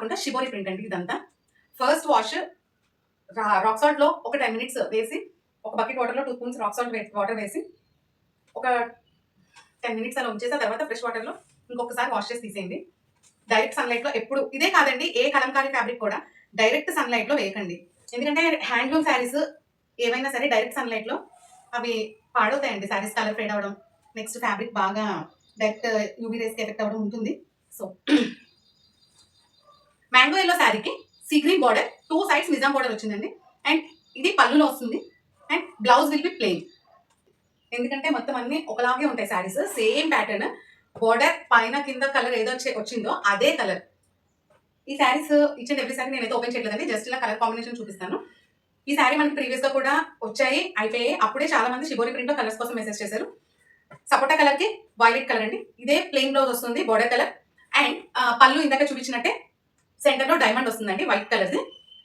కాకుండా shibori print అండి ఇదంతా. ఫస్ట్ వాష్ రాక్ సాల్ట్ లో ఒక 10 minutes వేసి, ఒక బకెట్ వాటర్ లో 2 స్పూన్స్ రాక్ సాల్ట్ వాటర్ వేసి ఒక 10 minutes అలా ఉంచేసి, ఆ తర్వాత ఫ్రెష్ వాటర్ లో ఇంకొకసారి వాష్ చేసి తీసేయండి. డైరెక్ట్ సన్లైట్ లో ఎప్పుడు, ఇదే కాదండి ఏ కలంకారీ ఫ్యాబ్రిక్ కూడా డైరెక్ట్ సన్లైట్ లో వేయకండి. ఎందుకంటే హ్యాండ్లూమ్ శారీస్ ఏవైనా సరే డైరెక్ట్ సన్లైట్ లో అవి పాడవుతాయండి. శారీస్ కలర్ ఫేడ్ అవ్వడం, నెక్స్ట్ ఫ్యాబ్రిక్ బాగా డైరెక్ట్ యూవీ రేస్ కి ఎఫెక్ట్ అవ్వడం ఉంటుంది. సో మ్యాంగో ఎల్లో శారీకి sea green border, 2 sides Nizam border వచ్చిందండి. అండ్ ఇది పళ్ళులో వస్తుంది. And blouse will be plain. ఎందుకంటే మొత్తం అన్ని ఒకలాగే ఉంటాయి శారీస్, సేమ్ ప్యాటర్న్. బార్డర్ పైన కింద కలర్ ఏదో వచ్చిందో అదే కలర్. ఈ శారీస్ ఇచ్చిన ఎవ్రీ సారీ నేనైతే ఓపెన్ చేయలేదండి, జస్ట్ ఇలా కలర్ కాంబినేషన్ చూపిస్తాను. ఈ శారీ మనకి ప్రీవియస్ గా కూడా వచ్చాయి, అయిపోయాయి. అప్పుడే చాలా మంది షిబోరి ప్రింట్ లో కలర్స్ కోసం మెసేజ్ చేశారు. సపోటా కలర్ కి వైలెట్ కలర్ అండి. ఇదే ప్లెయిన్ బ్లౌజ్ వస్తుంది, బార్డర్ కలర్. అండ్ పళ్ళు ఇందాక చూపించినట్టే సెంటర్ లో డైమండ్ వస్తుందండి, వైట్ కలర్ ది.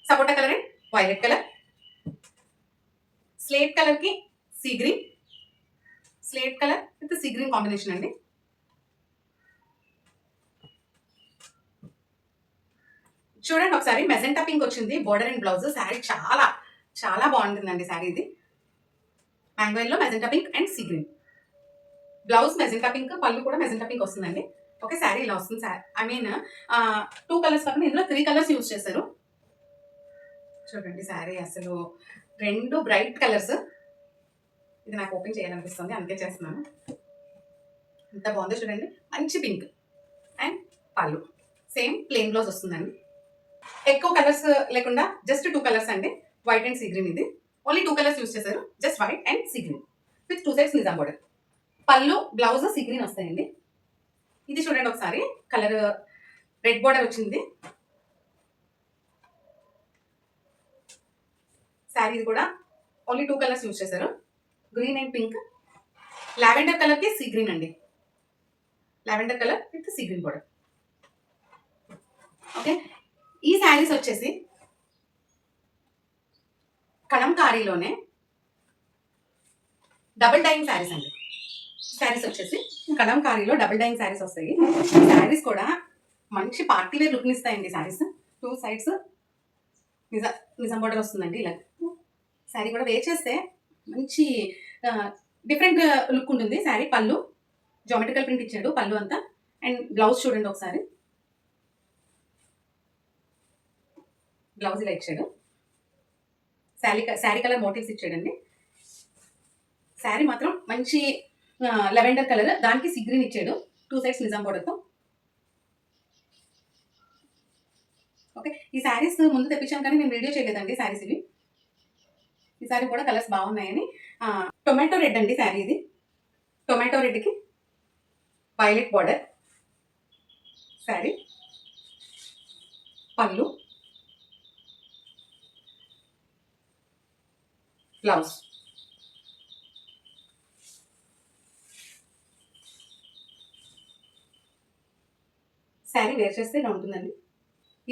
సపోటా colour and violet colour. Slate colour కి sea green, slate colour with sea green combination అండి. చూడండి ఒకసారి, మెజెంటా పింక్ వచ్చింది బోర్డర్ అండ్ బ్లౌజ్. శారీ చాలా చాలా బాగుంటుందండి శారీ ఇది. Mango yellow, magenta pink and sea green. Blouse magenta pink, పళ్ళు కూడా మెజెంటా పింక్ వస్తుందండి. ఓకే, శారీ ఇలా వస్తుంది. ఐ మీన్ 2 కలర్స్ కాకుండా ఇందులో 3 కలర్స్ యూజ్ చేశారు. చూడండి శారీ అసలు 2 బ్రైట్ కలర్స్. ఇది నాకు ఓపెన్ చేయాలనిపిస్తుంది, అందుకే చేస్తున్నాను. ఎంత బాగుందో చూడండి, మంచి పింక్. అండ్ పళ్ళు సేమ్ ప్లెయిన్ బ్లౌజ్ వస్తుందండి. ఎక్కువ కలర్స్ లేకుండా జస్ట్ 2 కలర్స్ అండి, వైట్ అండ్ సీ గ్రీన్. ఇది ఓన్లీ 2 కలర్స్ యూజ్ చేశారు, just white and sea green with 2 sides Nizam border. పళ్ళు బ్లౌజ్ సీ గ్రీన్ వస్తాయండి. ఇది చూడండి ఒకసారి, కలర్ రెడ్ బోర్డర్ వచ్చింది. శారీ ఇది కూడా ఓన్లీ 2 కలర్స్ యూజ్ చేశారు, green and pink. Lavender colour కి సీ గ్రీన్ అండి, lavender colour with sea green border. Okay, ఈ శారీస్ వచ్చేసి కలంకారీలోనే డబుల్ డైయింగ్ శారీస్ అండి. శారీస్ వచ్చేసి కలంకారీలో డబుల్ డైయింగ్ శారీస్ వస్తాయి. శారీస్ కూడా మంచి పార్టీ వేర్ లుక్ ఇస్తాయండి. శారీస్ 2 sides నిజాం బోర్డర్ వస్తుందండి. ఇలా శారీ కూడా వేర్ చేస్తే మంచి డిఫరెంట్ లుక్ ఉంటుంది. శారీ పళ్ళు జామెట్రికల్ ప్రింట్ ఇచ్చాడు పళ్ళు అంతా. అండ్ బ్లౌజ్ చూడండి ఒకసారి, బ్లౌజ్ ఇలా ఇచ్చాడు. శారీ కలర్ మోటివ్స్ ఇచ్చాడండి. శారీ మాత్రం మంచి లెవెండర్ కలర్, దానికి సీ గ్రీన్ ఇచ్చాడు, 2 sides నిజాం బోర్డర్తో. ఓకే, ఈ శారీస్ ముందు తెప్పించాను కానీ నేను వీడియో చేయలేదండి శారీస్ ఇవి. ఈ శారీ కూడా కలర్స్ బాగున్నాయని. టొమాటో రెడ్ అండి శారీ ఇది. టొమాటో రెడ్కి వైలెట్ బార్డర్ శారీ, పళ్ళు, బ్లౌజ్. శారీ వేర్ చేస్తే ఇలా ఉంటుందండి.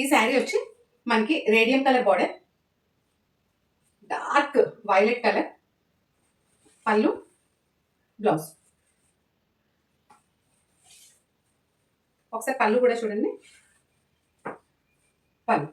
ఈ శారీ వచ్చి మనకి radium colour border, dark violet colour, పళ్ళు, బ్లౌజ్. ఒకసారి పళ్ళు కూడా చూడండి, పళ్ళు.